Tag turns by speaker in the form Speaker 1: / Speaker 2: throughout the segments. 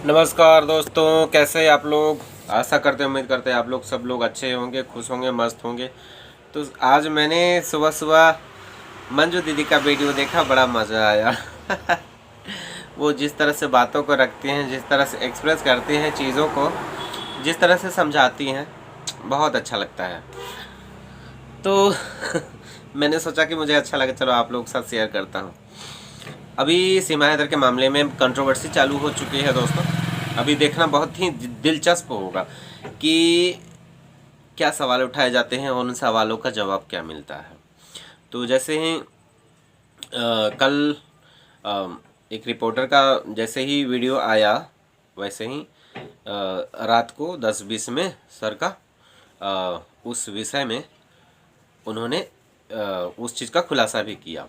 Speaker 1: नमस्कार दोस्तों, कैसे आप लोग। आशा करते उम्मीद करते हैं आप लोग सब लोग अच्छे होंगे, खुश होंगे, मस्त होंगे। तो आज मैंने सुबह सुबह मंजू दीदी का वीडियो देखा, बड़ा मज़ा आया। वो जिस तरह से बातों को रखती हैं, जिस तरह से एक्सप्रेस करती हैं चीज़ों को, जिस तरह से समझाती हैं, बहुत अच्छा लगता है। तो मैंने सोचा कि मुझे अच्छा लगे, चलो आप लोग के साथ शेयर करता हूँ। अभी सीमा हैदर के मामले में कंट्रोवर्सी चालू हो चुकी है दोस्तों। अभी देखना बहुत ही दिलचस्प होगा कि क्या सवाल उठाए जाते हैं और उन सवालों का जवाब क्या मिलता है। तो जैसे ही कल एक रिपोर्टर का जैसे ही वीडियो आया, वैसे ही रात को 10:20 में सर का उस विषय में उन्होंने उस चीज़ का खुलासा भी किया।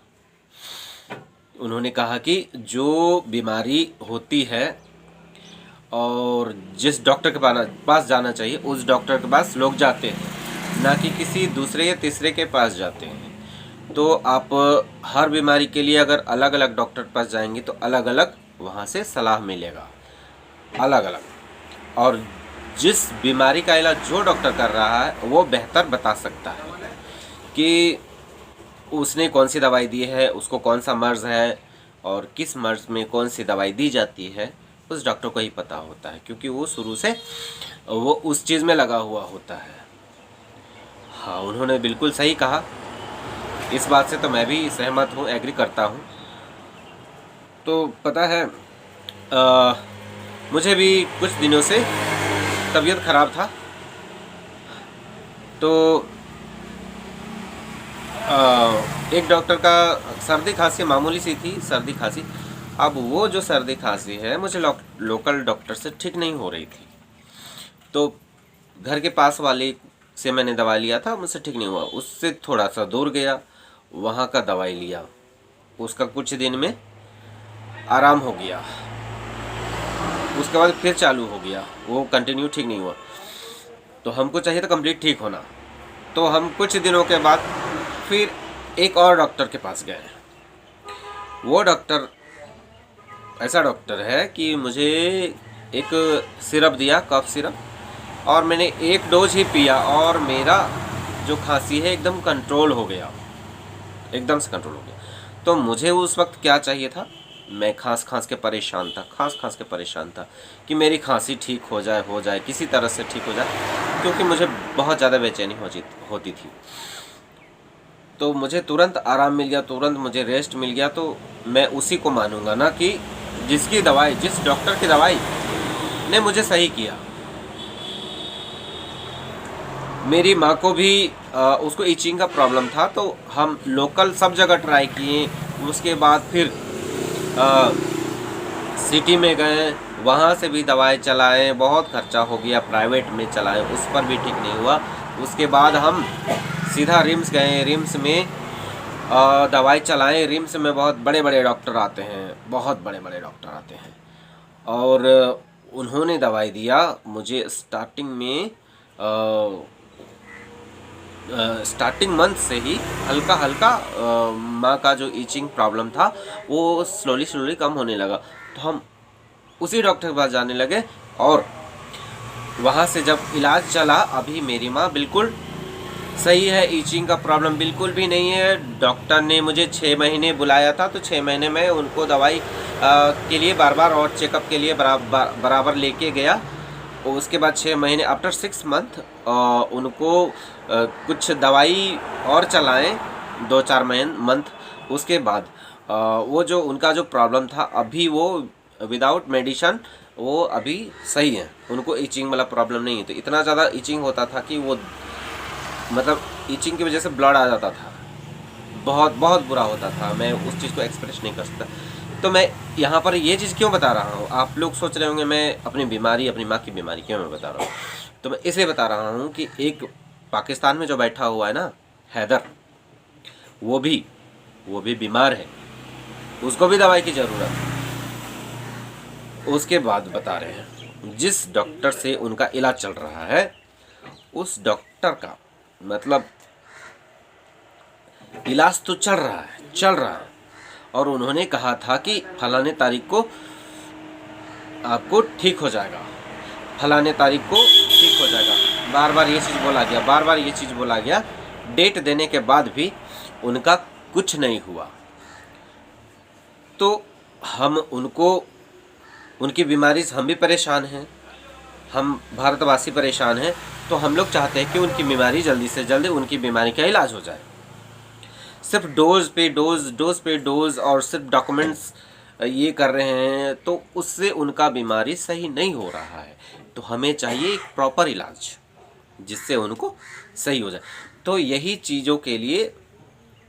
Speaker 1: उन्होंने कहा कि जो बीमारी होती है और जिस डॉक्टर के पास जाना चाहिए उस डॉक्टर के पास लोग जाते हैं, ना कि किसी दूसरे या तीसरे के पास जाते हैं। तो आप हर बीमारी के लिए अगर अलग अलग डॉक्टर के पास जाएंगे तो अलग अलग वहाँ से सलाह मिलेगा, अलग अलग। और जिस बीमारी का इलाज जो डॉक्टर कर रहा है वो बेहतर बता सकता है कि उसने कौन सी दवाई दी है, उसको कौन सा मर्ज़ है और किस मर्ज़ में कौन सी दवाई दी जाती है, उस डॉक्टर को ही पता होता है, क्योंकि वो शुरू से वो उस चीज़ में लगा हुआ होता है। हाँ, उन्होंने बिल्कुल सही कहा। इस बात से तो मैं भी सहमत हूँ, एग्री करता हूँ। तो पता है मुझे भी कुछ दिनों से तबीयत ख़राब था। तो एक डॉक्टर का सर्दी खांसी मामूली सी थी, सर्दी खांसी। अब वो जो सर्दी खांसी है मुझे लोकल डॉक्टर से ठीक नहीं हो रही थी, तो घर के पास वाले से मैंने दवाई लिया था, मुझसे ठीक नहीं हुआ। उससे थोड़ा सा दूर गया, वहाँ का दवाई लिया, उसका कुछ दिन में आराम हो गया, उसके बाद फिर चालू हो गया, वो कंटिन्यू ठीक नहीं हुआ। तो हमको चाहिए था कंप्लीट ठीक होना। तो हम कुछ दिनों के बाद फिर एक और डॉक्टर के पास गए। वो डॉक्टर ऐसा डॉक्टर है कि मुझे एक सिरप दिया, कफ सिरप, और मैंने एक डोज ही पिया और मेरा जो खांसी है एकदम कंट्रोल हो गया, एकदम से कंट्रोल हो गया। तो मुझे उस वक्त क्या चाहिए था, मैं खांस खांस के परेशान था, खांस खांस के परेशान था कि मेरी खांसी ठीक हो जाए, किसी तरह से ठीक हो जाए, क्योंकि मुझे बहुत ज़्यादा बेचैनी होती थी। तो मुझे तुरंत आराम मिल गया, तुरंत मुझे रेस्ट मिल गया। तो मैं उसी को मानूंगा ना कि जिसकी दवाई, जिस डॉक्टर की दवाई ने मुझे सही किया। मेरी माँ को भी उसको इचिंग का प्रॉब्लम था, तो हम लोकल सब जगह ट्राई किए। उसके बाद फिर सिटी में गए, वहाँ से भी दवाई चलाएं, बहुत खर्चा हो गया, प्राइवेट में चलाएं, उस पर भी ठीक नहीं हुआ। उसके बाद हम सीधा रिम्स गए, रिम्स में दवाई चलाएं। रिम्स में बहुत बड़े बड़े डॉक्टर आते हैं, बहुत बड़े बड़े डॉक्टर आते हैं, और उन्होंने दवाई दिया मुझे। स्टार्टिंग में स्टार्टिंग मंथ से ही हल्का हल्का माँ का जो ईचिंग प्रॉब्लम था वो स्लोली कम होने लगा। तो हम उसी डॉक्टर के पास जाने लगे और वहाँ से जब इलाज चला, अभी मेरी माँ बिल्कुल सही है, ईचिंग का प्रॉब्लम बिल्कुल भी नहीं है। डॉक्टर ने मुझे 6 महीने बुलाया था, तो 6 महीने में उनको दवाई के लिए बार बार और चेकअप के लिए बराबर लेके गया। और उसके बाद 6 महीने आफ्टर 6 मंथ उनको कुछ दवाई और चलाएं, 2-4 मंथ। उसके बाद वो जो उनका जो प्रॉब्लम था, अभी वो विदाउट मेडिसिन वो अभी सही है, उनको ईचिंग वाला प्रॉब्लम नहीं है। तो इतना ज़्यादा ईचिंग होता था कि वो मतलब ईचिंग की वजह से ब्लड आ जाता था, बहुत बहुत बुरा होता था। मैं उस चीज़ को एक्सप्रेस नहीं कर सकता। तो मैं यहाँ पर ये चीज़ क्यों बता रहा हूँ, आप लोग सोच रहे होंगे मैं अपनी बीमारी, अपनी माँ की बीमारी क्यों मैं बता रहा हूँ। तो मैं इसलिए बता रहा हूँ कि एक पाकिस्तान में जो बैठा हुआ है ना हैदर, वो भी बीमार है, उसको भी दवाई की ज़रूरत है। उसके बाद बता रहे हैं जिस डॉक्टर से उनका इलाज चल रहा है, उस डॉक्टर का मतलब इलाज तो चल रहा है, और उन्होंने कहा था कि फलाने तारीख को आपको ठीक हो जाएगा, फलाने तारीख को ठीक हो जाएगा। बार बार ये चीज़ बोला गया, बार बार ये चीज़ बोला गया। डेट देने के बाद भी उनका कुछ नहीं हुआ। तो हम उनको, उनकी बीमारी से हम भी परेशान हैं, हम भारतवासी परेशान हैं। तो हम लोग चाहते हैं कि उनकी बीमारी जल्दी से जल्दी, उनकी बीमारी का इलाज हो जाए। सिर्फ डोज पे डोज, डोज पे डोज और सिर्फ डॉक्यूमेंट्स ये कर रहे हैं, तो उससे उनका बीमारी सही नहीं हो रहा है। तो हमें चाहिए एक प्रॉपर इलाज जिससे उनको सही हो जाए। तो यही चीज़ों के लिए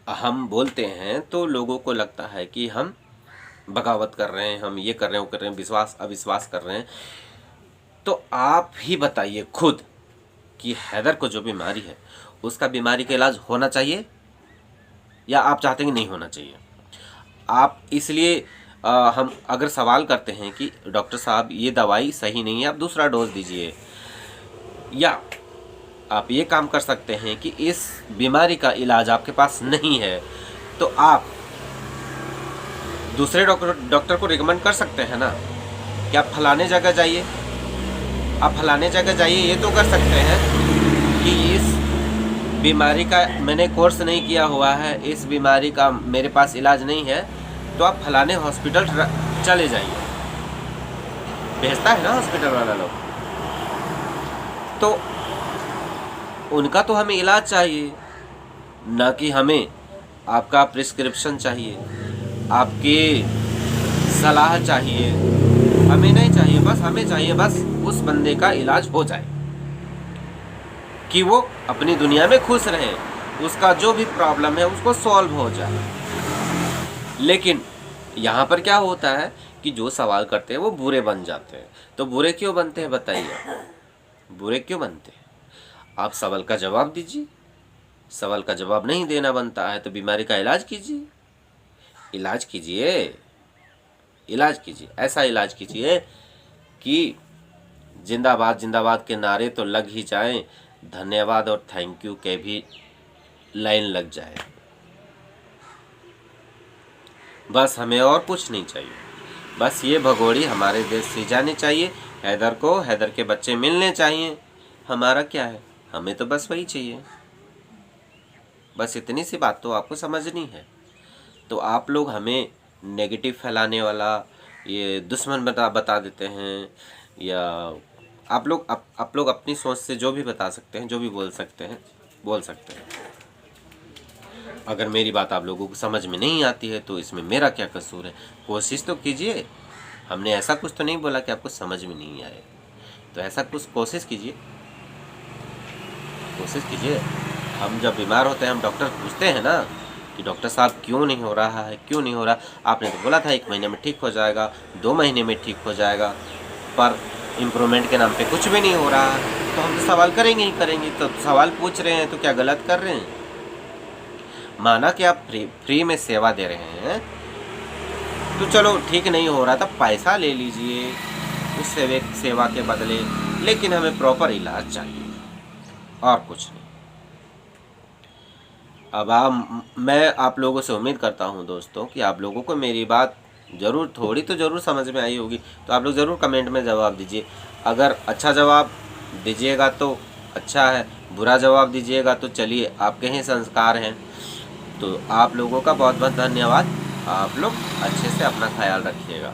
Speaker 1: हम बोलते हैं, तो लोगों को लगता है कि हम बगावत कर रहे हैं, हम ये कर रहे हैं, वो कर रहे हैं, विश्वास अविश्वास कर रहे हैं। तो आप ही बताइए खुद कि हैदर को जो बीमारी है उसका बीमारी का इलाज होना चाहिए या आप चाहते हैं कि नहीं होना चाहिए? आप इसलिए हम अगर सवाल करते हैं कि डॉक्टर साहब ये दवाई सही नहीं है, आप दूसरा डोज दीजिए, या आप ये काम कर सकते हैं कि इस बीमारी का इलाज आपके पास नहीं है तो आप दूसरे डॉक्टर को रिकमेंड कर सकते हैं ना कि आप फलाने जगह जाइए, आप फलाने जगह जाइए, ये तो कर सकते हैं कि इस बीमारी का मैंने कोर्स नहीं किया हुआ है, इस बीमारी का मेरे पास इलाज नहीं है, तो आप फलाने हॉस्पिटल चले जाइए। भेजता है ना हॉस्पिटल वाला लोग। तो उनका तो हमें इलाज चाहिए, ना कि हमें आपका प्रिस्क्रिप्शन चाहिए, आपकी सलाह चाहिए। हमें नहीं चाहिए, बस हमें चाहिए बस उस बंदे का इलाज हो जाए, कि वो अपनी दुनिया में खुश रहे, उसका जो भी प्रॉब्लम है उसको सॉल्व हो जाए। लेकिन यहाँ पर क्या होता है कि जो सवाल करते हैं वो बुरे बन जाते हैं। तो बुरे क्यों बनते हैं बताइए? बुरे क्यों बनते हैं? आप सवाल का जवाब दीजिए। सवाल का जवाब नहीं देना बनता है तो बीमारी का इलाज कीजिए। इलाज कीजिए, इलाज कीजिए, ऐसा इलाज कीजिए कि जिंदाबाद जिंदाबाद के नारे तो लग ही जाएं, धन्यवाद और थैंक यू के भी लाइन लग जाए। बस हमें और कुछ नहीं चाहिए, बस ये भगोड़ी हमारे देश से जानी चाहिए। हैदर को, हैदर के बच्चे मिलने चाहिए। हमारा क्या है, हमें तो बस वही चाहिए। बस इतनी सी बात तो आपको समझनी है। तो आप लोग हमें नेगेटिव फैलाने वाला ये दुश्मन बता देते हैं, या आप लोग अपनी सोच से जो भी बता सकते हैं, जो भी बोल सकते हैं बोल सकते हैं। अगर मेरी बात आप लोगों को समझ में नहीं आती है तो इसमें मेरा क्या कसूर है? कोशिश तो कीजिए। हमने ऐसा कुछ तो नहीं बोला कि आपको समझ में नहीं आए, तो ऐसा कुछ कोशिश कीजिए, कोशिश कीजिए। हम जब बीमार होते हैं हम डॉक्टर पूछते हैं ना कि डॉक्टर साहब क्यों नहीं हो रहा है, क्यों नहीं हो रहा? आपने तो बोला था 1 महीने में ठीक हो जाएगा, 2 महीने में ठीक हो जाएगा, पर इम्प्रूवमेंट के नाम पे कुछ भी नहीं हो रहा है। तो हम तो सवाल करेंगे ही करेंगे। तो सवाल पूछ रहे हैं तो क्या गलत कर रहे हैं? माना कि आप फ्री में सेवा दे रहे हैं, तो चलो ठीक नहीं हो रहा था, पैसा ले लीजिए उस सेवा के बदले, लेकिन हमें प्रॉपर इलाज चाहिए और कुछ नहीं। अब मैं आप लोगों से उम्मीद करता हूं दोस्तों कि आप लोगों को मेरी बात ज़रूर थोड़ी तो ज़रूर समझ में आई होगी। तो आप लोग ज़रूर कमेंट में जवाब दीजिए। अगर अच्छा जवाब दीजिएगा तो अच्छा है, बुरा जवाब दीजिएगा तो चलिए आपके ही संस्कार हैं। तो आप लोगों का बहुत बहुत धन्यवाद। आप लोग अच्छे से अपना ख्याल रखिएगा।